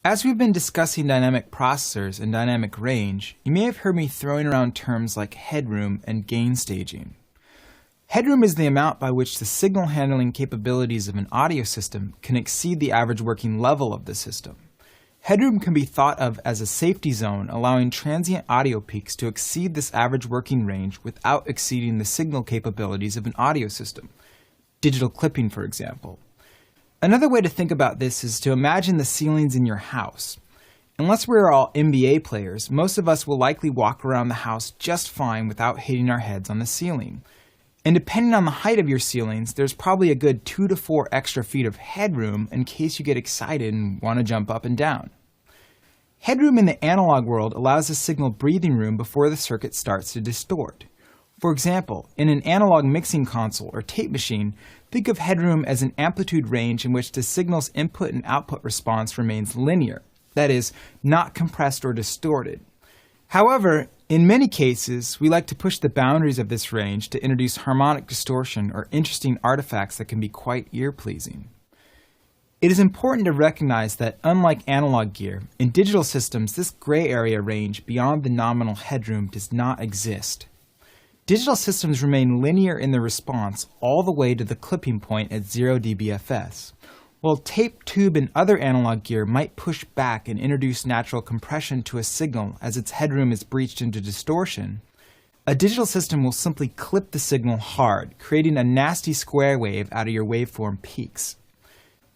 As we've been discussing dynamic processors and dynamic range, you may have heard me throwing around terms like headroom and gain staging. Headroom is the amount by which the signal handling capabilities of an audio system can exceed the average working level of the system. Headroom can be thought of as a safety zone allowing transient audio peaks to exceed this average working range without exceeding the signal capabilities of an audio system. Digital clipping, for example. Another way to think about this is to imagine the ceilings in your house. Unless we're all NBA players, most of us will likely walk around the house just fine without hitting our heads on the ceiling. And depending on the height of your ceilings, there's probably a good 2 to 4 extra feet of headroom in case you get excited and want to jump up and down. Headroom in the analog world allows a signal breathing room before the circuit starts to distort. For example, in an analog mixing console or tape machine, think of headroom as an amplitude range in which the signal's input and output response remains linear, that is, not compressed or distorted. However, in many cases, we like to push the boundaries of this range to introduce harmonic distortion or interesting artifacts that can be quite ear-pleasing. It is important to recognize that, unlike analog gear, in digital systems this gray area range beyond the nominal headroom does not exist. Digital systems remain linear in their response all the way to the clipping point at 0 dBFS. While tape, tube, and other analog gear might push back and introduce natural compression to a signal as its headroom is breached into distortion, a digital system will simply clip the signal hard, creating a nasty square wave out of your waveform peaks.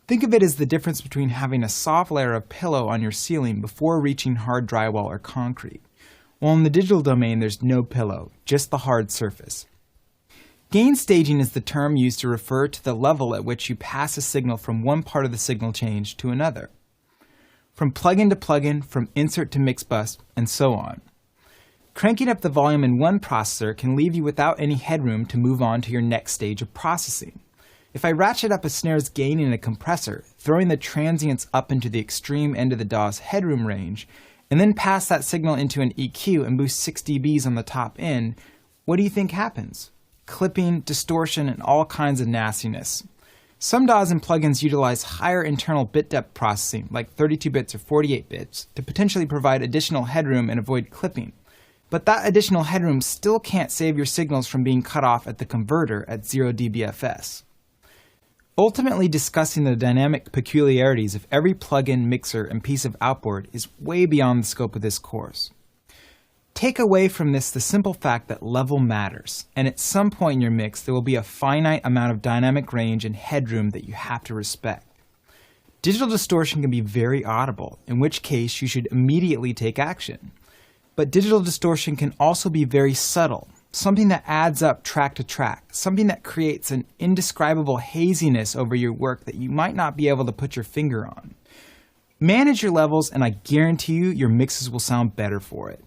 Think of it as the difference between having a soft layer of pillow on your ceiling before reaching hard drywall or concrete. While in the digital domain there's no pillow, just the hard surface. Gain staging is the term used to refer to the level at which you pass a signal from one part of the signal change to another. From plug-in to plug-in, from insert to mix bus, and so on. Cranking up the volume in one processor can leave you without any headroom to move on to your next stage of processing. If I ratchet up a snare's gain in a compressor, throwing the transients up into the extreme end of the DAW's headroom range, and then pass that signal into an EQ and boost 6 dBs on the top end, what do you think happens? Clipping, distortion, and all kinds of nastiness. Some DAWs and plugins utilize higher internal bit depth processing, like 32 bits or 48 bits, to potentially provide additional headroom and avoid clipping. But that additional headroom still can't save your signals from being cut off at the converter at 0 dBFS. Ultimately, discussing the dynamic peculiarities of every plugin, mixer, and piece of outboard is way beyond the scope of this course. Take away from this the simple fact that level matters, and at some point in your mix there will be a finite amount of dynamic range and headroom that you have to respect. Digital distortion can be very audible, in which case you should immediately take action. But digital distortion can also be very subtle, something that adds up track to track, something that creates an indescribable haziness over your work that you might not be able to put your finger on. Manage your levels and I guarantee you your mixes will sound better for it.